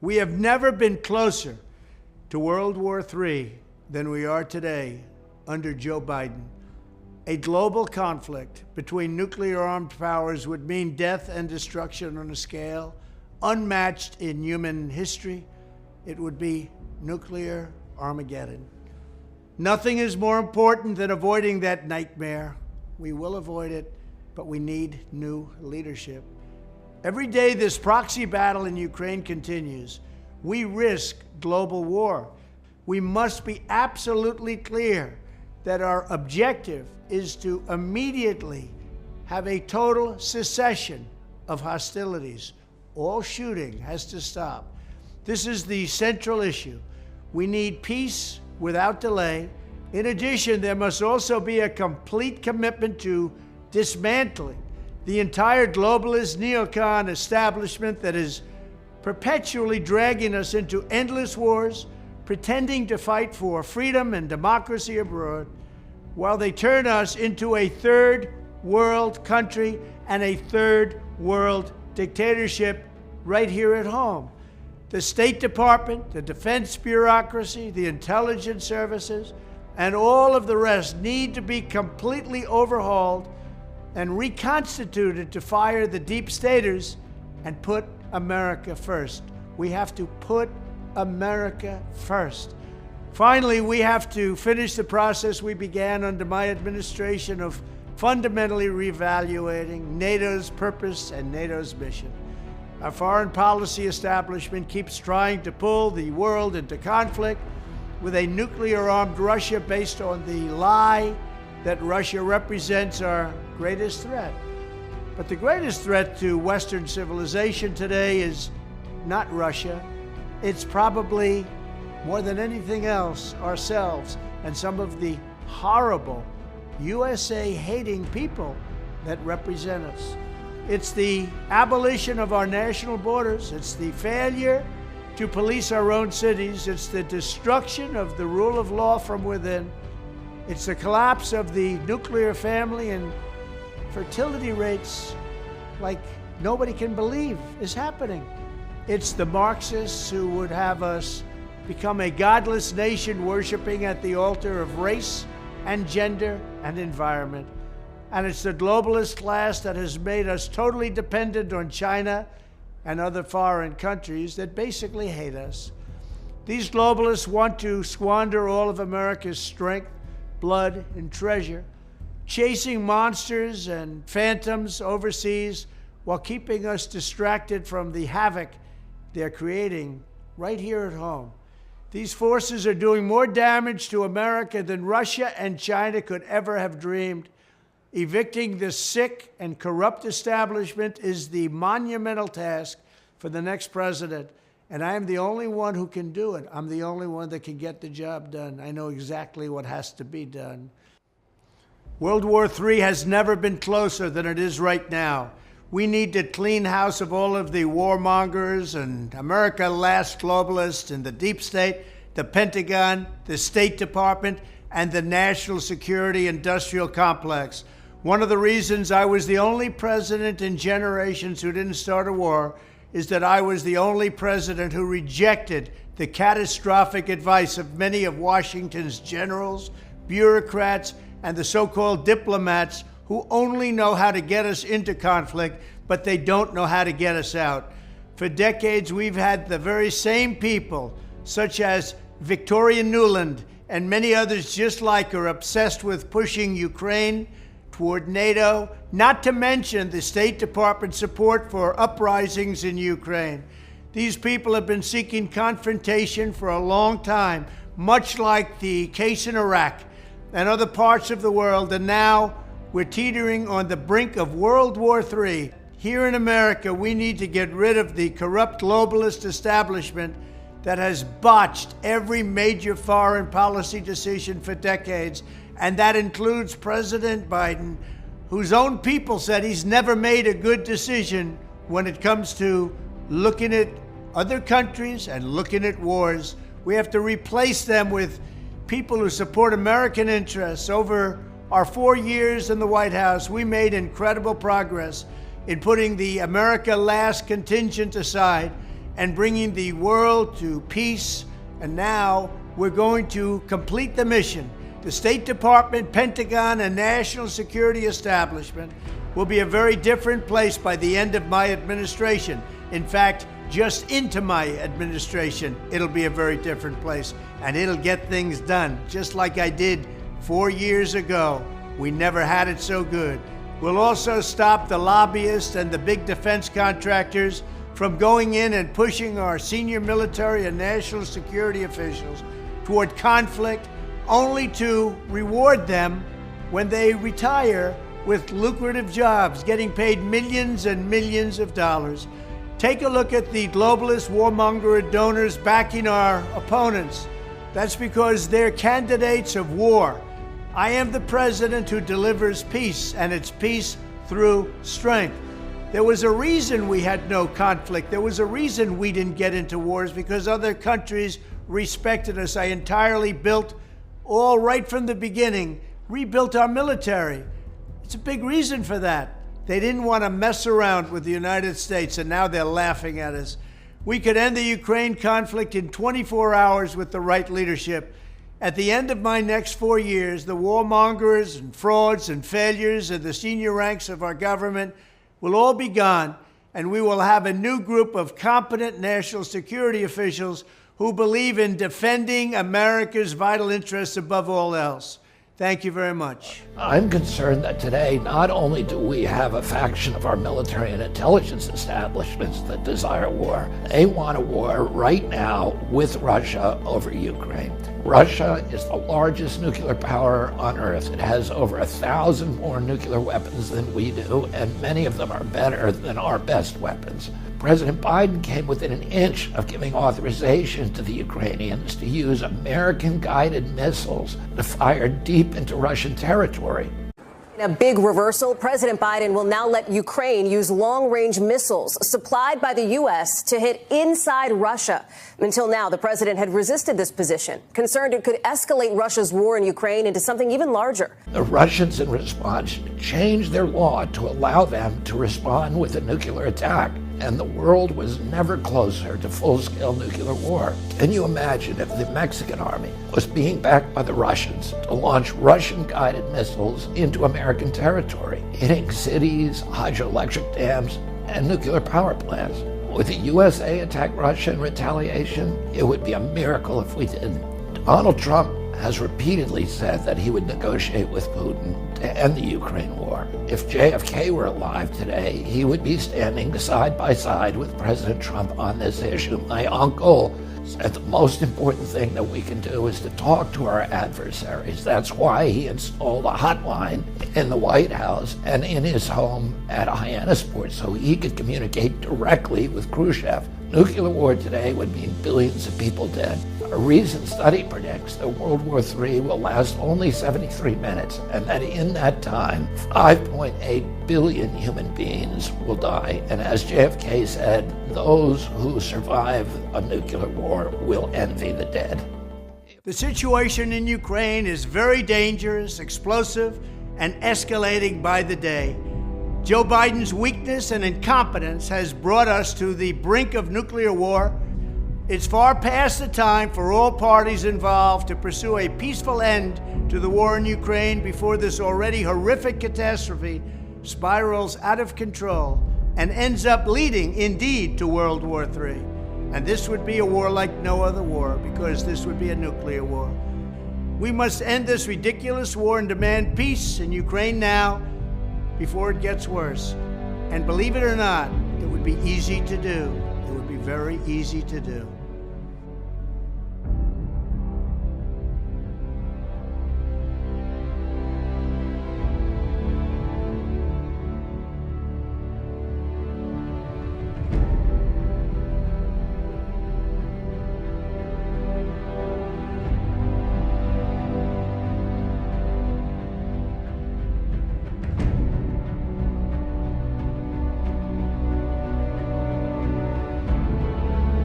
We have never been closer to World War III than we are today under Joe Biden. A global conflict between nuclear-armed powers would mean death and destruction on a scale unmatched in human history. It would be nuclear Armageddon. Nothing is more important than avoiding that nightmare. We will avoid it, but we need new leadership. Every day this proxy battle in Ukraine continues. We risk global war. We must be absolutely clear that our objective is to immediately have a total cessation of hostilities. All shooting has to stop. This is the central issue. We need peace without delay. In addition, there must also be a complete commitment to dismantling the entire globalist neocon establishment that is perpetually dragging us into endless wars, pretending to fight for freedom and democracy abroad, while they turn us into a third world country and a third world dictatorship right here at home. The State Department, the defense bureaucracy, the intelligence services, and all of the rest need to be completely overhauled and reconstituted to fire the deep staters and put America first. We have to put America first. Finally, we have to finish the process we began under my administration of fundamentally reevaluating NATO's purpose and NATO's mission. Our foreign policy establishment keeps trying to pull the world into conflict with a nuclear-armed Russia based on the lie that Russia represents our greatest threat. But the greatest threat to Western civilization today is not Russia. It's probably, more than anything else, ourselves and some of the horrible USA-hating people that represent us. It's the abolition of our national borders. It's the failure to police our own cities. It's the destruction of the rule of law from within. It's the collapse of the nuclear family and fertility rates like nobody can believe is happening. It's the Marxists who would have us become a godless nation worshiping at the altar of race and gender and environment. And it's the globalist class that has made us totally dependent on China and other foreign countries that basically hate us. These globalists want to squander all of America's strength, blood, and treasure, chasing monsters and phantoms overseas while keeping us distracted from the havoc they're creating right here at home. These forces are doing more damage to America than Russia and China could ever have dreamed. Evicting this sick and corrupt establishment is the monumental task for the next president, and I am the only one who can do it. I'm the only one that can get the job done. I know exactly what has to be done. World War III has never been closer than it is right now. We need to clean house of all of the warmongers and America last globalists in the deep state, the Pentagon, the State Department, and the national security industrial complex. One of the reasons I was the only president in generations who didn't start a war is that I was the only president who rejected the catastrophic advice of many of Washington's generals, bureaucrats, and the so-called diplomats who only know how to get us into conflict, but they don't know how to get us out. For decades, we've had the very same people, such as Victoria Nuland and many others just like her, obsessed with pushing Ukraine toward NATO, not to mention the State Department support for uprisings in Ukraine. These people have been seeking confrontation for a long time, much like the case in Iraq and other parts of the world, and now we're teetering on the brink of World War III. Here in America, we need to get rid of the corrupt globalist establishment that has botched every major foreign policy decision for decades, and that includes President Biden, whose own people said he's never made a good decision when it comes to looking at other countries and looking at wars. We have to replace them with people who support American interests. Over our 4 years in the White House, we made incredible progress in putting the America Last contingent aside and bringing the world to peace. And now we're going to complete the mission. The State Department, Pentagon, and national security establishment will be a very different place by the end of my administration. In fact, just into my administration, it'll be a very different place, and it'll get things done, just like I did 4 years ago. We never had it so good. We'll also stop the lobbyists and the big defense contractors from going in and pushing our senior military and national security officials toward conflict, only to reward them when they retire with lucrative jobs, getting paid millions and millions of dollars. Take a look at the globalist warmonger donors backing our opponents. That's because they're candidates of war. I am the president who delivers peace, and it's peace through strength. There was a reason we had no conflict. There was a reason we didn't get into wars, because other countries respected us. I entirely built, all right from the beginning, rebuilt our military. It's a big reason for that. They didn't want to mess around with the United States, and now they're laughing at us. We could end the Ukraine conflict in 24 hours with the right leadership. At the end of my next 4 years, the warmongers and frauds and failures of the senior ranks of our government will all be gone, and we will have a new group of competent national security officials who believe in defending America's vital interests above all else. Thank you very much. I'm concerned that today, not only do we have a faction of our military and intelligence establishments that desire war, they want a war right now with Russia over Ukraine. Russia is the largest nuclear power on Earth. It has over 1,000 more nuclear weapons than we do, and many of them are better than our best weapons. President Biden came within an inch of giving authorization to the Ukrainians to use American-guided missiles to fire deep into Russian territory. In a big reversal, President Biden will now let Ukraine use long-range missiles supplied by the U.S. to hit inside Russia. Until now, the president had resisted this position, concerned it could escalate Russia's war in Ukraine into something even larger. The Russians, in response, changed their law to allow them to respond with a nuclear attack, and the world was never closer to full-scale nuclear war. Can you imagine if the Mexican army was being backed by the Russians to launch Russian-guided missiles into American territory, hitting cities, hydroelectric dams, and nuclear power plants? Would the USA attack Russia in retaliation? It would be a miracle if we did. Donald Trump has repeatedly said that he would negotiate with Putin to end the Ukraine war. If JFK were alive today, he would be standing side by side with President Trump on this issue. My uncle said the most important thing that we can do is to talk to our adversaries. That's why he installed a hotline in the White House and in his home at Hyannisport, so he could communicate directly with Khrushchev. Nuclear war today would mean billions of people dead. A recent study predicts that World War III will last only 73 minutes, and that in that time, 5.8 billion human beings will die. And as JFK said, those who survive a nuclear war will envy the dead. The situation in Ukraine is very dangerous, explosive, and escalating by the day. Joe Biden's weakness and incompetence has brought us to the brink of nuclear war. It's far past the time for all parties involved to pursue a peaceful end to the war in Ukraine before this already horrific catastrophe spirals out of control and ends up leading, indeed, to World War III. And this would be a war like no other war, because this would be a nuclear war. We must end this ridiculous war and demand peace in Ukraine now, before it gets worse. And believe it or not, it would be easy to do. It would be very easy to do.